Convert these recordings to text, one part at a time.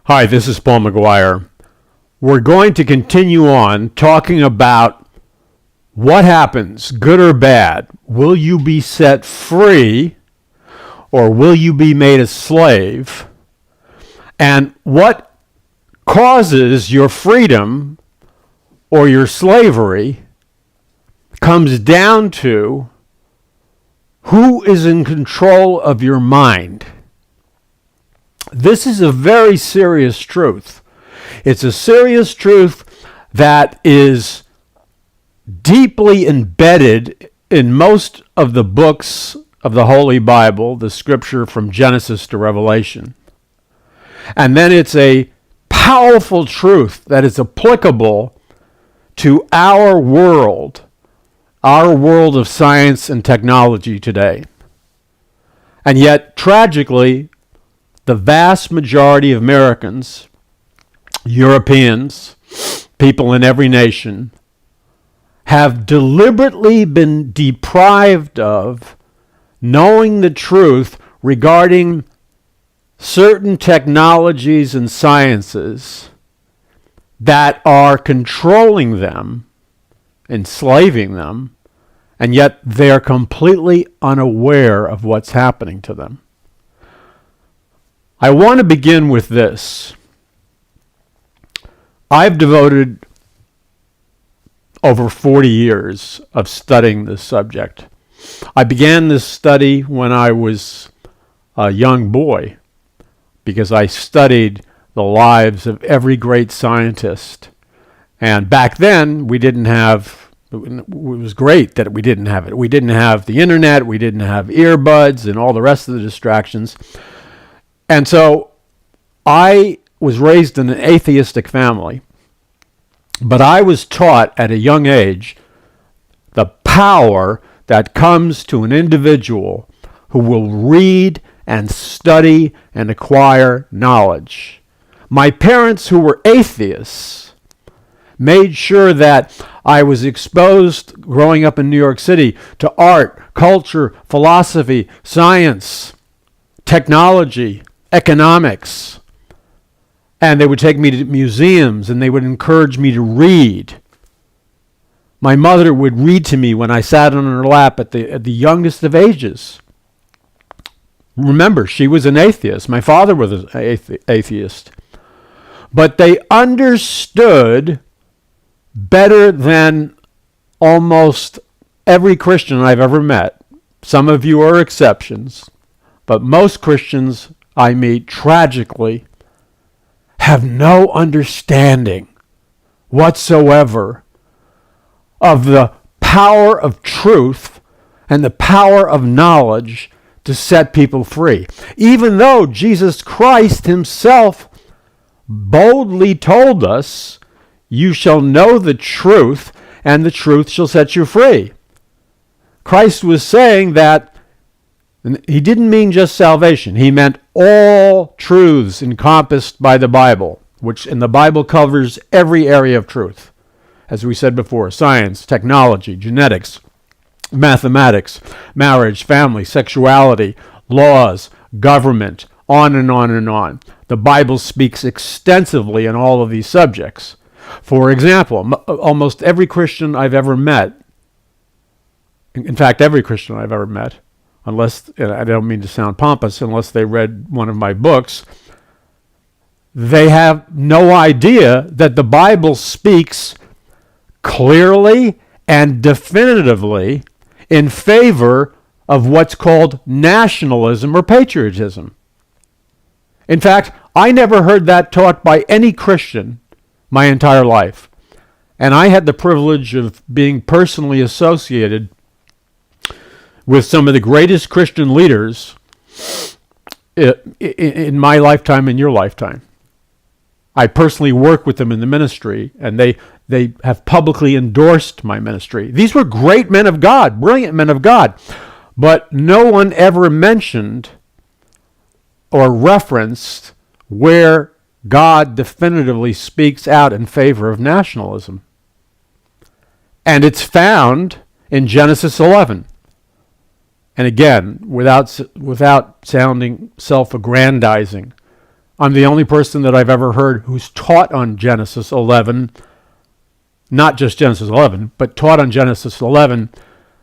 Hi, this is Paul McGuire. We're going to continue on talking about what happens, good or bad. Will you be set free or will you be made a slave? And what causes your freedom or your slavery comes down to who is in control of your mind. This is a very serious truth. It's a serious truth that is deeply embedded in most of the books of the Holy Bible, the scripture from Genesis to Revelation. And then it's a powerful truth that is applicable to our world of science and technology today. And yet, tragically, the vast majority of Americans, Europeans, people in every nation, have deliberately been deprived of knowing the truth regarding certain technologies and sciences that are controlling them, enslaving them, and yet they are completely unaware of what's happening to them. I want to begin with this. I've devoted over 40 years of studying this subject. I began this study when I was a young boy because I studied the lives of every great scientist. And back then, we didn't have, it was great that we didn't have it. We didn't have the internet, we didn't have earbuds and all the rest of the distractions. And so I was raised in an atheistic family, but I was taught at a young age the power that comes to an individual who will read and study and acquire knowledge. My parents, who were atheists, made sure that I was exposed growing up in New York City to art, culture, philosophy, science, technology, economics. And they would take me to museums and they would encourage me to read. My mother would read to me when I sat on her lap at the youngest of ages. Remember, she was an atheist. My father was an atheist. But they understood better than almost every Christian I've ever met. Some of you are exceptions, but most Christians I meet tragically have no understanding whatsoever of the power of truth and the power of knowledge to set people free. Even though Jesus Christ himself boldly told us, you shall know the truth, and the truth shall set you free. Christ was saying that he didn't mean just salvation. He meant all truths encompassed by the Bible, which in the Bible covers every area of truth. As we said before, science, technology, genetics, mathematics, marriage, family, sexuality, laws, government, on and on and on. The Bible speaks extensively on all of these subjects. For example, almost every Christian I've ever met, in fact, every Christian I've ever met, unless, and I don't mean to sound pompous, unless they read one of my books, they have no idea that the Bible speaks clearly and definitively in favor of what's called nationalism or patriotism. In fact, I never heard that taught by any Christian my entire life. And I had the privilege of being personally associated with some of the greatest Christian leaders in my lifetime and your lifetime. I personally work with them in the ministry, and they have publicly endorsed my ministry. These were great men of God, brilliant men of God, but no one ever mentioned or referenced where God definitively speaks out in favor of nationalism. And it's found in Genesis 11. And again, without sounding self-aggrandizing, I'm the only person that I've ever heard who's taught on Genesis 11, not just Genesis 11, but taught on Genesis 11,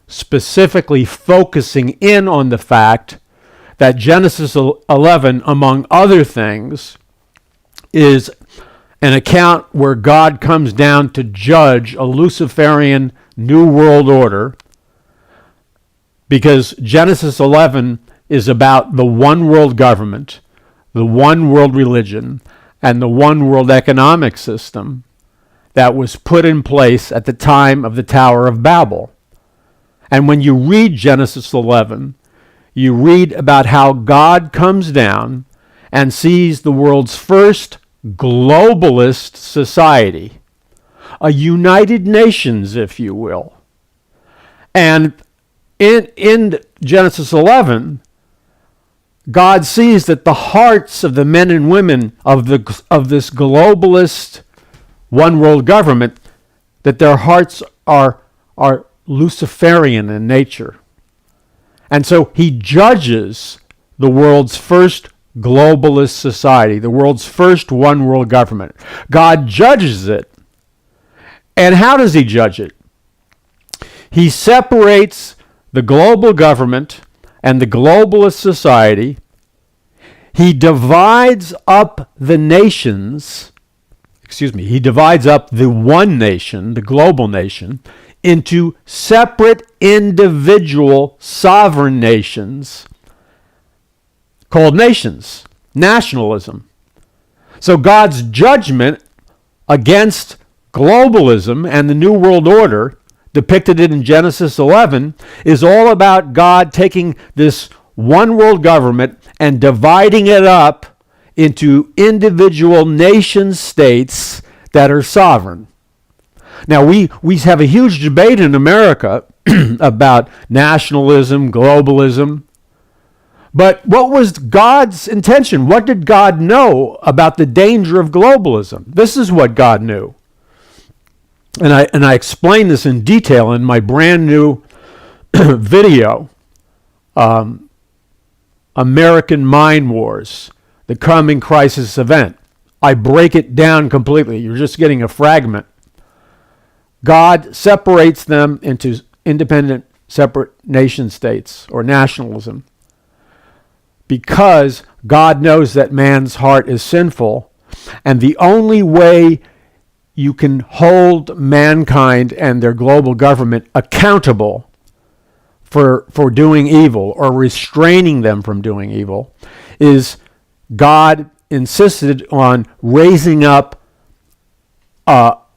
specifically focusing in on the fact that Genesis 11, among other things, is an account where God comes down to judge a Luciferian New World Order, because Genesis 11 is about the one world government, the one world religion, and the one world economic system that was put in place at the time of the Tower of Babel. And when you read Genesis 11, you read about how God comes down and sees the world's first globalist society, a United Nations, if you will. And in Genesis 11, God sees that the hearts of the men and women of this globalist one world government, that their hearts are Luciferian in nature. And so he judges the world's first globalist society, the world's first one world government. God judges it. And how does he judge it? He separates the global government and the globalist society. He divides up the nations, he divides up the one nation, the global nation, into separate individual sovereign nations called nations, nationalism. So God's judgment against globalism and the New World Order, depicted in Genesis 11, is all about God taking this one world government and dividing it up into individual nation states that are sovereign. Now, we have a huge debate in America about nationalism, globalism. But what was God's intention? What did God know about the danger of globalism? This is what God knew. And I explain this in detail in my brand new video, American Mind Wars, the Coming Crisis Event. I break it down completely. You're just getting a fragment. God separates them into independent, separate nation states or nationalism because God knows that man's heart is sinful, and the only way you can hold mankind and their global government accountable for doing evil or restraining them from doing evil is God insisted on raising up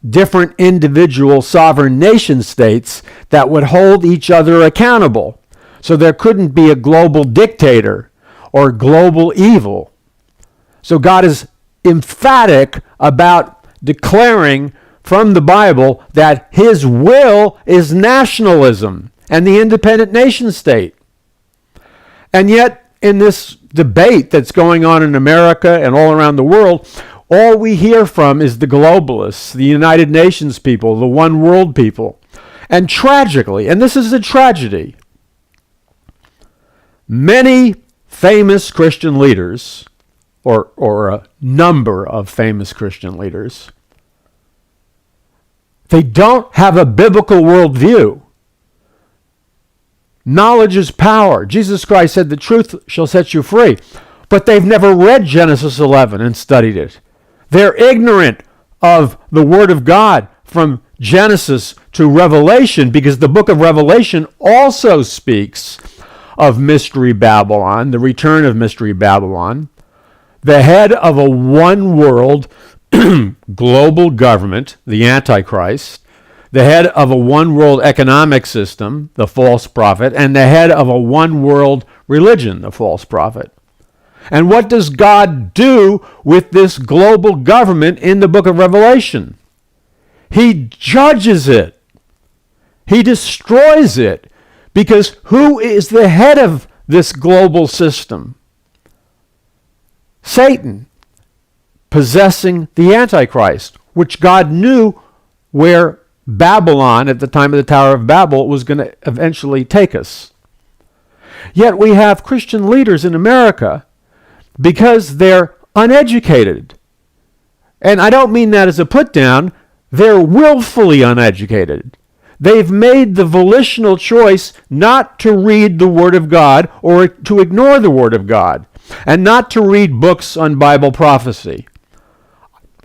different individual sovereign nation states that would hold each other accountable. So there couldn't be a global dictator or global evil. So God is emphatic about declaring from the Bible that his will is nationalism and the independent nation state. And yet, in this debate that's going on in America and all around the world, all we hear from is the globalists, the United Nations people, the one world people. And tragically, and this is a tragedy, many famous Christian leaders, or a number of famous Christian leaders, they don't have a biblical worldview. Knowledge is power. Jesus Christ said the truth shall set you free. But they've never read Genesis 11 and studied it. They're ignorant of the Word of God from Genesis to Revelation, because the book of Revelation also speaks of Mystery Babylon, the return of Mystery Babylon, the head of a one-world global government, the Antichrist, the head of a one-world economic system, the false prophet, and the head of a one-world religion, the false prophet. And what does God do with this global government in the book of Revelation? He judges it. He destroys it. Because who is the head of this global system? Satan, possessing the Antichrist, which God knew where Babylon, at the time of the Tower of Babel, was going to eventually take us. Yet we have Christian leaders in America, because they're uneducated. And I don't mean that as a put down. They're willfully uneducated. They've made the volitional choice not to read the Word of God or to ignore the Word of God and not to read books on Bible prophecy.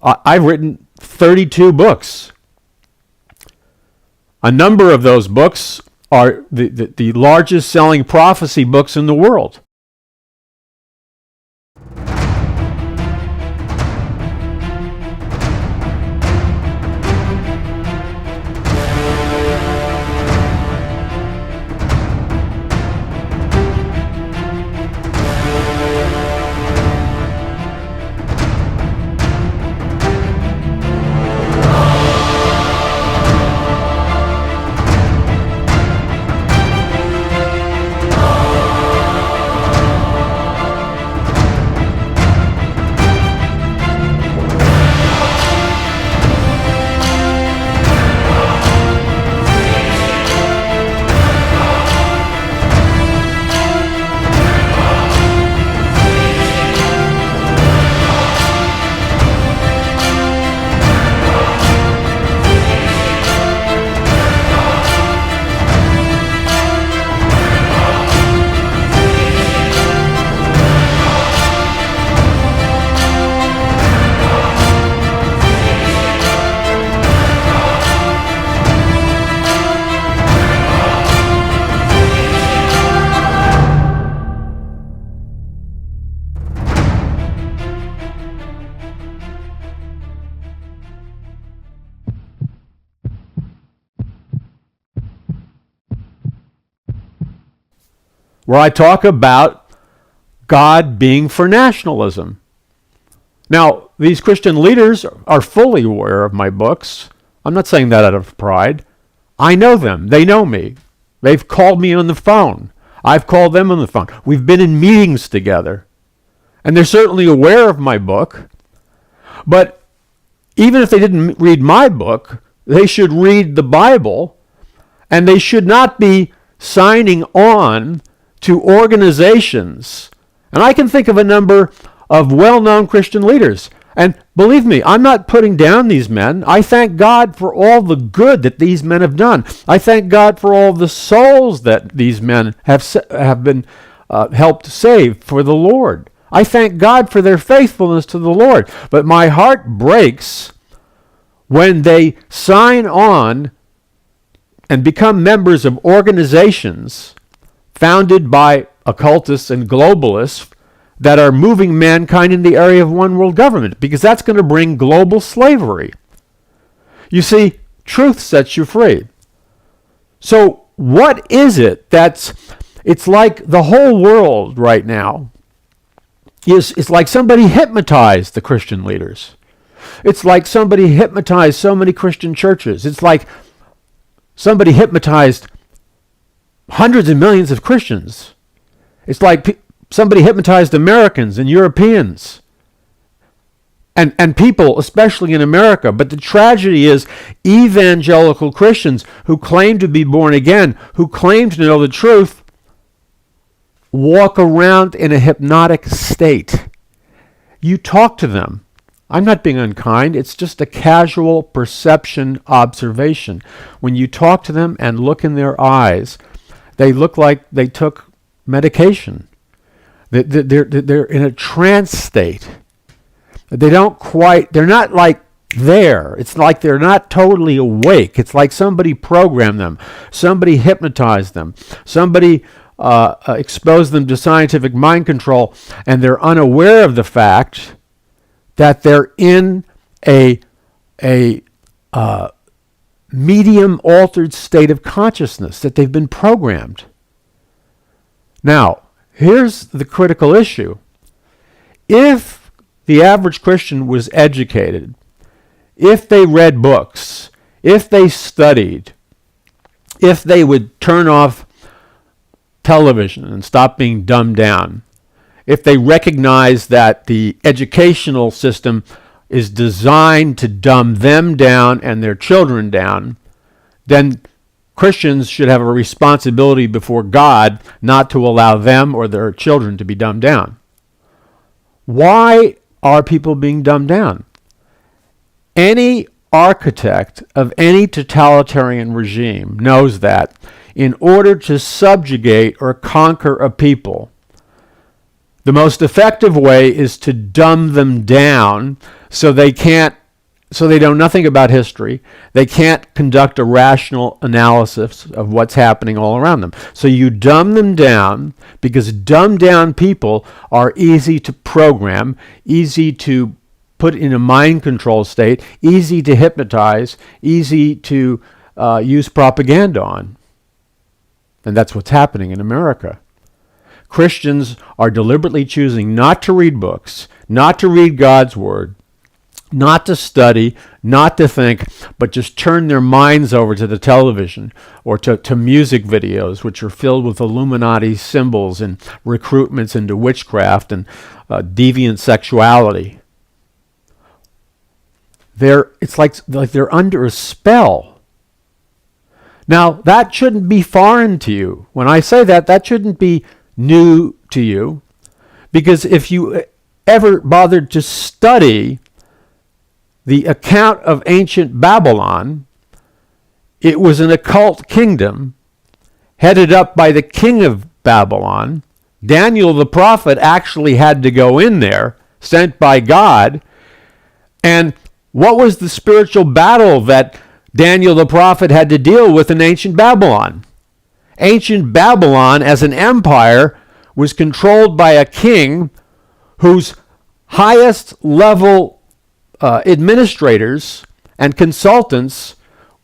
I've written 32 books. A number of those books are the largest selling prophecy books in the world. Where I talk about God being for nationalism. Now, these Christian leaders are fully aware of my books. I'm not saying that out of pride. I know them. They know me. They've called me on the phone. I've called them on the phone. We've been in meetings together. And they're certainly aware of my book. But even if they didn't read my book, they should read the Bible, and they should not be signing on to organizations. And I can think of a number of well-known Christian leaders. And believe me, I'm not putting down these men. I thank God for all the good that these men have done. I thank God for all the souls that these men have been helped save for the Lord. I thank God for their faithfulness to the Lord. But my heart breaks when they sign on and become members of organizations founded by occultists and globalists that are moving mankind in the area of one world government, because that's going to bring global slavery. You see, truth sets you free. So what is it it's like the whole world right now is like somebody hypnotized the Christian leaders. It's like somebody hypnotized so many Christian churches. It's like somebody hypnotized hundreds of millions of Christians. It's like somebody hypnotized Americans and Europeans and people, especially in America. But the tragedy is evangelical Christians who claim to be born again, who claim to know the truth, walk around in a hypnotic state. You talk to them. I'm not being unkind. It's just a casual perception observation. When you talk to them and look in their eyes, they look like they took medication. They're in a trance state. They're not like there. It's like they're not totally awake. It's like somebody programmed them, somebody hypnotized them, somebody exposed them to scientific mind control, and they're unaware of the fact that they're in a medium altered state of consciousness, that they've been programmed. Now, here's the critical issue. If the average Christian was educated, if they read books, if they studied, if they would turn off television and stop being dumbed down, if they recognize that the educational system is designed to dumb them down and their children down, then Christians should have a responsibility before God not to allow them or their children to be dumbed down. Why are people being dumbed down? Any architect of any totalitarian regime knows that in order to subjugate or conquer a people, the most effective way is to dumb them down so they know nothing about history. They can't conduct a rational analysis of what's happening all around them. So you dumb them down because dumbed down people are easy to program, easy to put in a mind control state, easy to hypnotize, easy to use propaganda on. And that's what's happening in America. Christians are deliberately choosing not to read books, not to read God's Word, not to study, not to think, but just turn their minds over to the television or to music videos, which are filled with Illuminati symbols and recruitments into witchcraft and deviant sexuality. It's like they're under a spell. Now, that shouldn't be foreign to you. When I say that, that shouldn't be new to you, because if you ever bothered to study the account of ancient Babylon, it was an occult kingdom headed up by the king of Babylon. Daniel the prophet actually had to go in there, sent by God. And what was the spiritual battle that Daniel the prophet had to deal with in ancient Babylon? Ancient Babylon as an empire was controlled by a king whose highest level administrators and consultants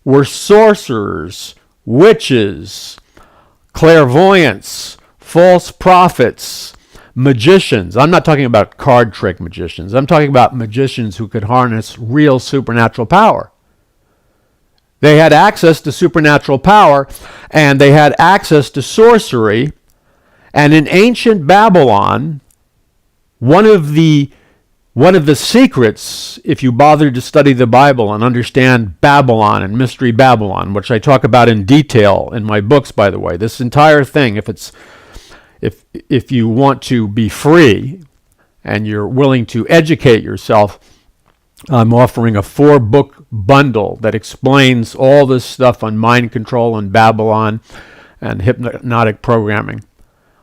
were sorcerers, witches, clairvoyants, false prophets, magicians. I'm not talking about card trick magicians. I'm talking about magicians who could harness real supernatural power. They had access to supernatural power, and they had access to sorcery. And in ancient Babylon, one of the secrets, if you bothered to study the Bible and understand Babylon and Mystery Babylon, which I talk about in detail in my books, by the way, this entire thing, if you want to be free and you're willing to educate yourself, I'm offering a 4-book bundle that explains all this stuff on mind control and Babylon and hypnotic programming.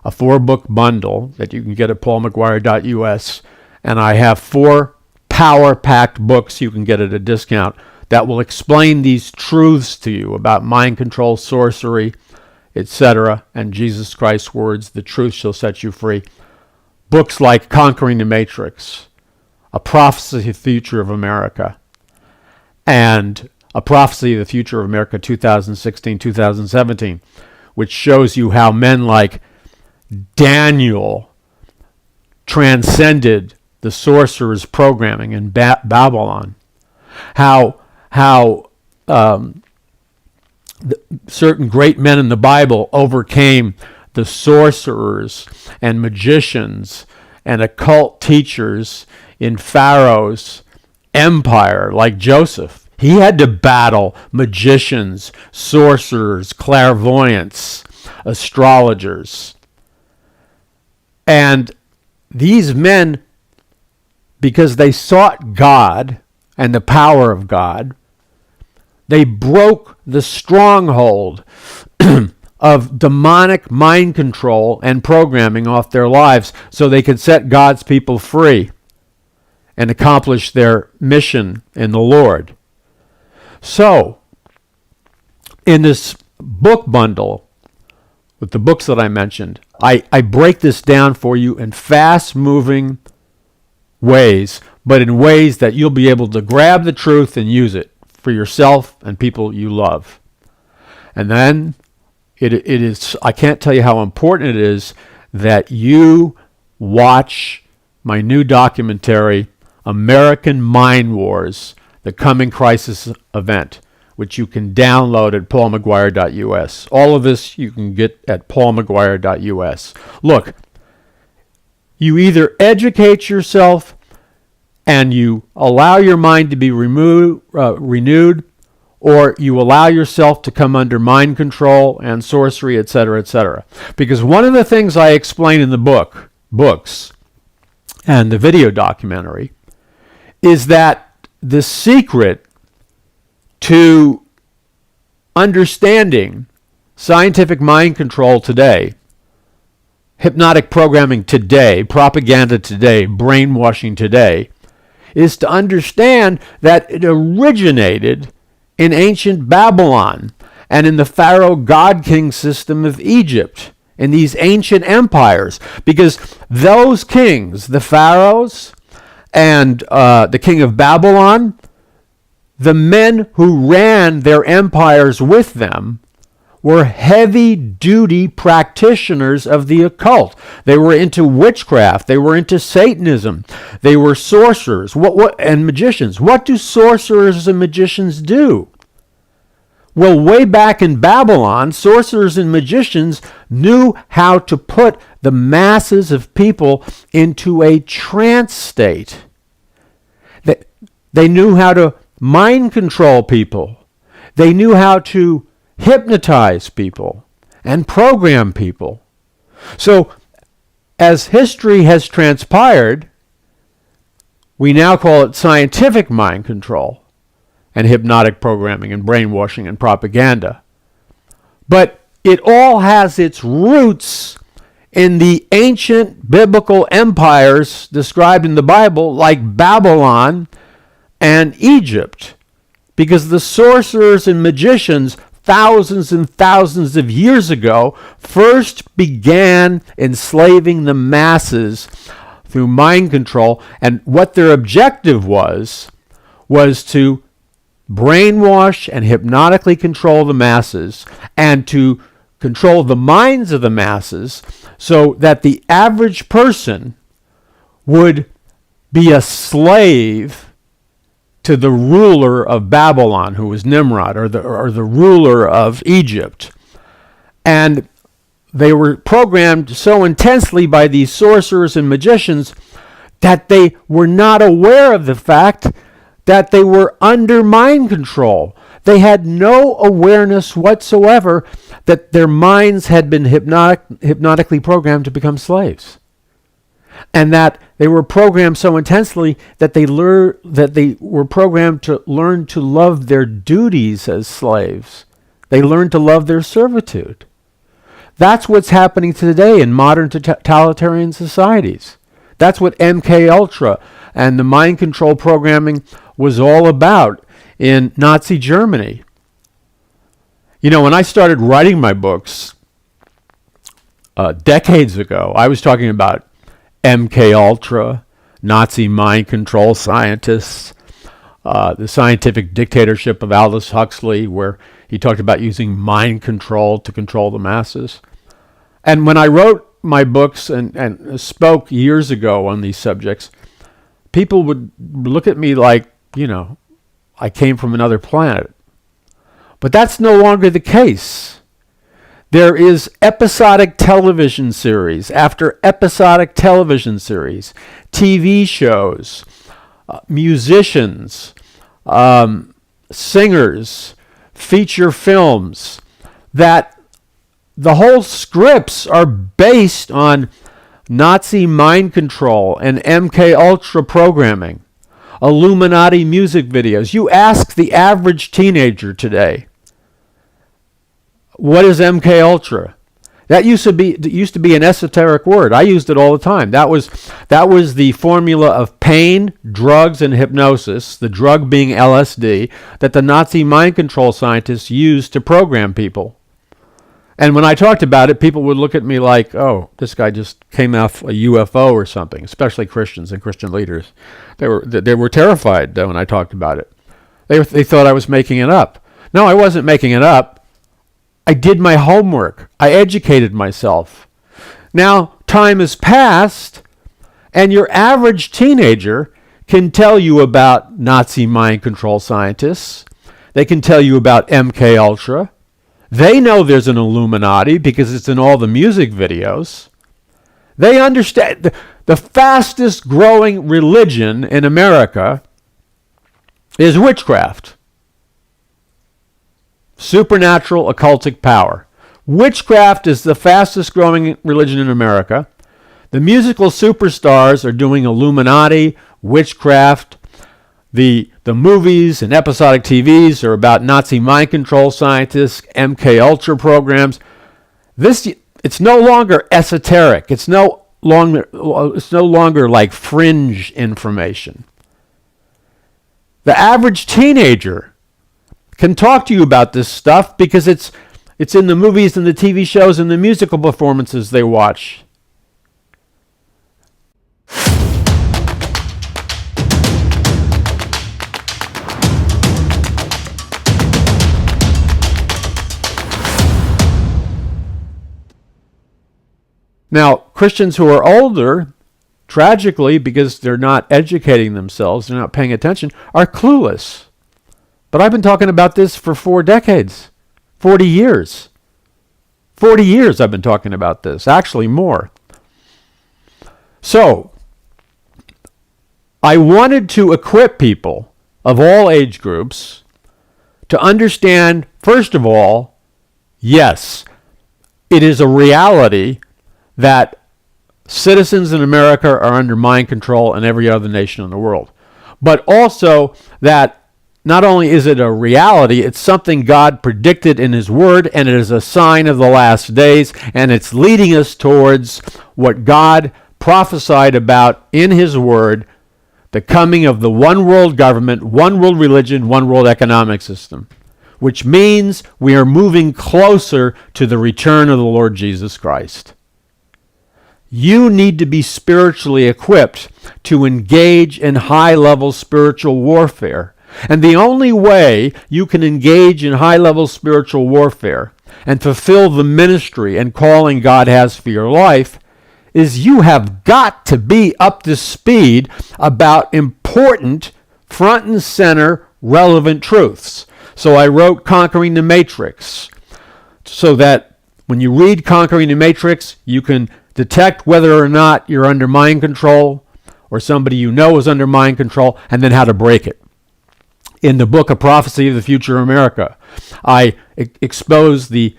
A 4-book bundle that you can get at paulmcguire.us. And I have 4 power-packed books you can get at a discount that will explain these truths to you about mind control, sorcery, etc., and Jesus Christ's words, the truth shall set you free. Books like Conquering the Matrix, A Prophecy of the Future of America, and A Prophecy of the Future of America 2016-2017, which shows you how men like Daniel transcended the sorcerer's programming in Babylon. How certain great men in the Bible overcame the sorcerers and magicians and occult teachers in Pharaoh's empire, like Joseph. He had to battle magicians, sorcerers, clairvoyants, astrologers. And these men, because they sought God and the power of God, they broke the stronghold of demonic mind control and programming off their lives so they could set God's people free. and accomplish their mission in the Lord. So, in this book bundle, with the books that I mentioned, I break this down for you in fast-moving ways, but in ways that you'll be able to grab the truth and use it for yourself and people you love. And then it is, I can't tell you how important it is that you watch my new documentary, American Mind Wars, The Coming Crisis Event, which you can download at paulmcguire.us. All of this you can get at paulmcguire.us. Look, you either educate yourself and you allow your mind to be renewed, or you allow yourself to come under mind control and sorcery, etc., etc. Because one of the things I explain in the books, and the video documentary, is that the secret to understanding scientific mind control today, hypnotic programming today, propaganda today, brainwashing today, is to understand that it originated in ancient Babylon and in the Pharaoh God-King system of Egypt, in these ancient empires. Because those kings, the pharaohs and the king of Babylon, the men who ran their empires with them were heavy-duty practitioners of the occult. They were into witchcraft. They were into Satanism. They were sorcerers and magicians. What do sorcerers and magicians do? Well, way back in Babylon, sorcerers and magicians knew how to put the masses of people into a trance state. They knew how to mind control people. They knew how to hypnotize people and program people. So, as history has transpired, we now call it scientific mind control and hypnotic programming and brainwashing and propaganda. But it all has its roots in the ancient biblical empires described in the Bible, like Babylon and Egypt, because the sorcerers and magicians thousands and thousands of years ago first began enslaving the masses through mind control, and what their objective was to brainwash and hypnotically control the masses and to control the minds of the masses so that the average person would be a slave to the ruler of Babylon, who was Nimrod, or the ruler of Egypt. And they were programmed so intensely by these sorcerers and magicians that they were not aware of the fact that they were under mind control. They had no awareness whatsoever that their minds had been hypnotically programmed to become slaves. And that they were programmed so intensely that they were programmed to learn to love their duties as slaves. They learned to love their servitude. That's what's happening today in modern totalitarian societies. That's what MKUltra and the mind control programming was all about in Nazi Germany. You know, when I started writing my books decades ago, I was talking about MKUltra, Nazi mind control scientists, the scientific dictatorship of Aldous Huxley, where he talked about using mind control to control the masses. And when I wrote my books and spoke years ago on these subjects, people would look at me like, you know, I came from another planet. But that's no longer the case. There is episodic television series after episodic television series, TV shows, musicians, singers, feature films, that the whole scripts are based on Nazi mind control and MKUltra programming, Illuminati music videos. You ask the average teenager today, what is MKUltra? That used to be an esoteric word. I used it all the time. That was the formula of pain, drugs, and hypnosis, the drug being LSD, that the Nazi mind control scientists used to program people. And when I talked about it, people would look at me like, oh, this guy just came off a UFO or something, especially Christians and Christian leaders. They were terrified when I talked about it. They thought I was making it up. No, I wasn't making it up. I did my homework. I educated myself. Now, time has passed, and your average teenager can tell you about Nazi mind control scientists. They can tell you about MKUltra. They know there's an Illuminati because it's in all the music videos. They understand the fastest growing religion in America is witchcraft. Supernatural occultic power. Witchcraft is the fastest growing religion in America. The musical superstars are doing Illuminati, witchcraft. The movies and episodic TVs are about Nazi mind control scientists, MKUltra programs. It's no longer esoteric. It's no longer like fringe information. The average teenager can talk to you about this stuff because it's in the movies and the TV shows and the musical performances they watch. Now, Christians who are older, tragically, because they're not educating themselves, they're not paying attention, are clueless. But I've been talking about this for 4 decades, 40 years. 40 years I've been talking about this, actually more. So, I wanted to equip people of all age groups to understand, first of all, yes, it is a reality that citizens in America are under mind control and every other nation in the world. But also that not only is it a reality, it's something God predicted in His Word, and it is a sign of the last days, and it's leading us towards what God prophesied about in His Word, the coming of the one world government, one world religion, one world economic system, which means we are moving closer to the return of the Lord Jesus Christ. You need to be spiritually equipped to engage in high-level spiritual warfare. And the only way you can engage in high-level spiritual warfare and fulfill the ministry and calling God has for your life is you have got to be up to speed about important, front and center, relevant truths. So I wrote Conquering the Matrix so that when you read Conquering the Matrix, you can detect whether or not you're under mind control or somebody you know is under mind control, and then how to break it. In the book of Prophecy of the Future of America, I expose the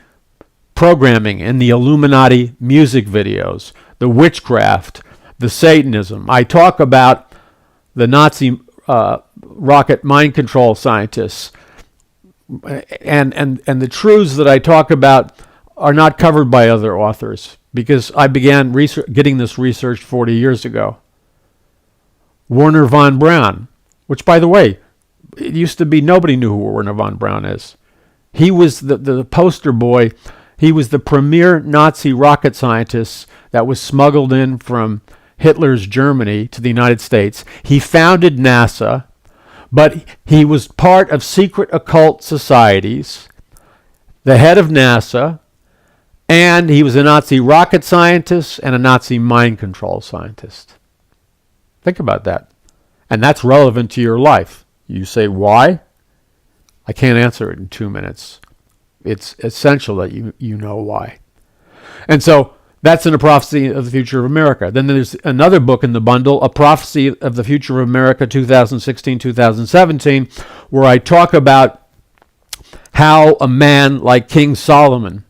programming in the Illuminati music videos, the witchcraft, the Satanism. I talk about the Nazi rocket mind control scientists. And the truths that I talk about are not covered by other authors because I began getting this research 40 years ago. Werner von Braun, which, by the way, it used to be nobody knew who Werner von Braun is. He was the poster boy. He was the premier Nazi rocket scientist that was smuggled in from Hitler's Germany to the United States. He founded NASA, but he was part of secret occult societies, the head of NASA, and he was a Nazi rocket scientist and a Nazi mind control scientist. Think about that. And that's relevant to your life. You say, why? I can't answer it in 2 minutes. It's essential that you know why. And so that's in A Prophecy of the Future of America. Then there's another book in the bundle, A Prophecy of the Future of America 2016-2017, where I talk about how a man like King Solomon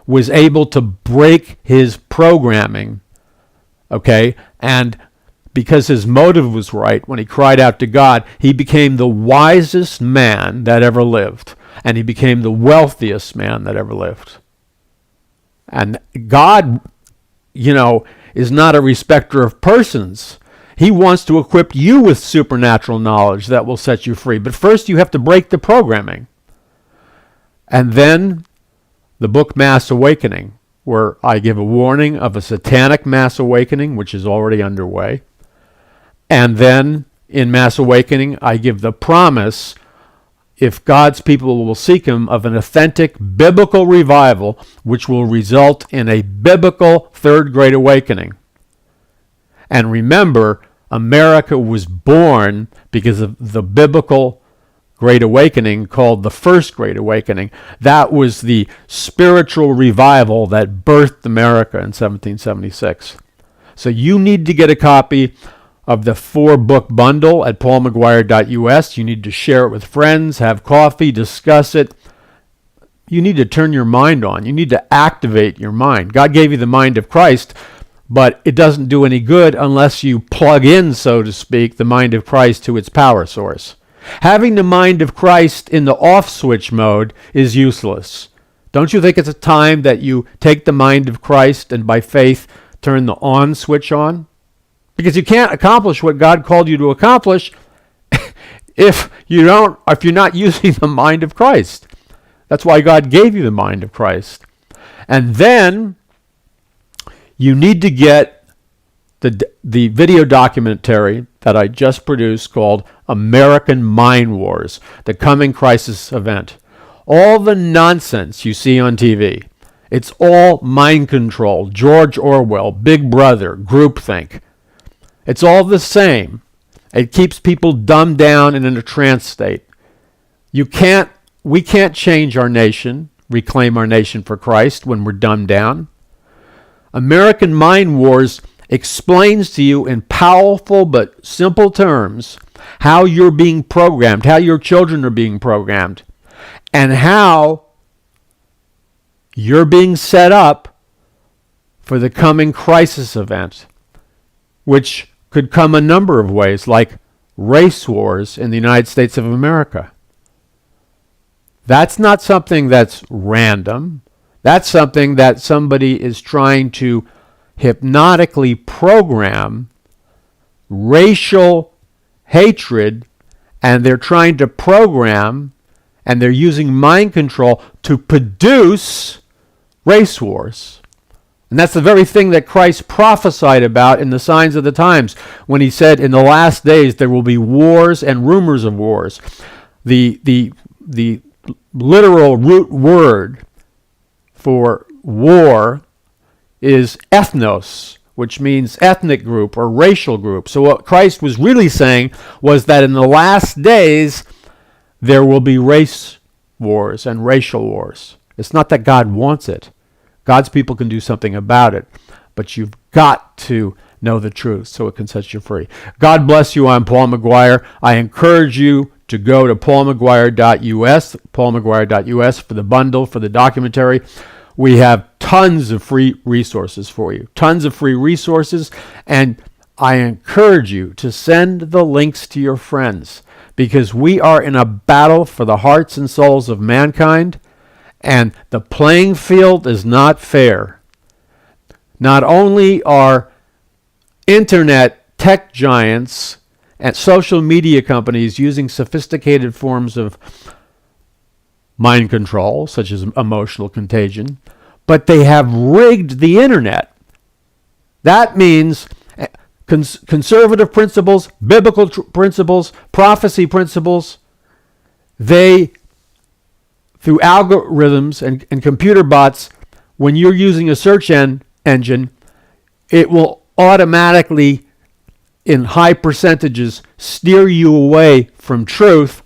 was able to break his programming, okay, and because his motive was right, when he cried out to God, he became the wisest man that ever lived, and he became the wealthiest man that ever lived. And God, is not a respecter of persons. He wants to equip you with supernatural knowledge that will set you free. But first you have to break the programming. And then the book Mass Awakening, where I give a warning of a satanic mass awakening, which is already underway. And then in Mass Awakening, I give the promise, if God's people will seek him, of an authentic biblical revival, which will result in a biblical third great awakening. And remember, America was born because of the biblical Great Awakening called the First Great Awakening. That was the spiritual revival that birthed America in 1776. So you need to get a copy of the 4-book bundle at paulmcguire.us. You need to share it with friends, have coffee, discuss it. You need to turn your mind on. You need to activate your mind. God gave you the mind of Christ, but it doesn't do any good unless you plug in, so to speak, the mind of Christ to its power source. Having the mind of Christ in the off switch mode is useless. Don't you think it's a time that you take the mind of Christ and by faith turn the on switch on? Because you can't accomplish what God called you to accomplish if you're not using the mind of Christ. That's why God gave you the mind of Christ. And then you need to get the video documentary that I just produced called American Mind Wars, the Coming Crisis Event. All the nonsense you see on TV, it's all mind control, George Orwell, Big Brother, groupthink. It's all the same. It keeps people dumbed down and in a trance state. We can't change our nation, reclaim our nation for Christ when we're dumbed down. American Mind Wars explains to you in powerful but simple terms how you're being programmed, how your children are being programmed, and how you're being set up for the coming crisis event, which could come a number of ways, like race wars in the United States of America. That's not something that's random. That's something that somebody is trying to hypnotically program racial hatred, and they're trying to program, and they're using mind control to produce race wars. And that's the very thing that Christ prophesied about in the signs of the times, when he said, in the last days there will be wars and rumors of wars. The literal root word for war is ethnos, which means ethnic group or racial group. So what Christ was really saying was that in the last days there will be race wars and racial wars. It's not that God wants it. God's people can do something about it, but you've got to know the truth so it can set you free. God bless you. I'm Paul McGuire. I encourage you to go to paulmcguire.us, paulmcguire.us for the bundle, for the documentary. We have tons of free resources for you, tons of free resources, and I encourage you to send the links to your friends, because we are in a battle for the hearts and souls of mankind, and the playing field is not fair. Not only are internet tech giants and social media companies using sophisticated forms of mind control, such as emotional contagion, but they have rigged the internet. That means conservative principles, biblical principles, prophecy principles, they, through algorithms and computer bots, when you're using a search engine, it will automatically, in high percentages, steer you away from truth,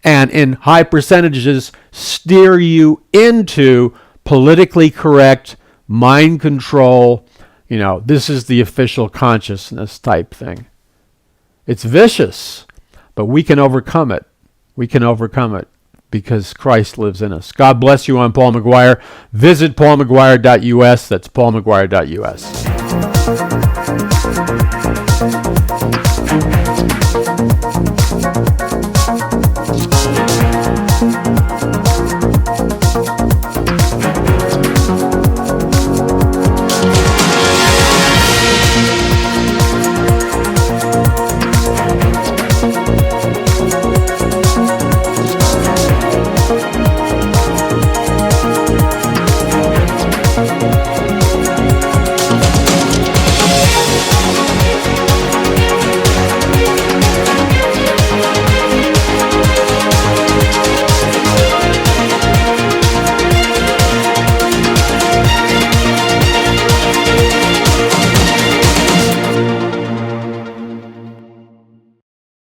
and in high percentages, steer you into politically correct mind control. This is the official consciousness type thing. It's vicious, but we can overcome it. We can overcome it because Christ lives in us. God bless you. I'm Paul McGuire. Visit paulmcguire.us. That's paulmcguire.us.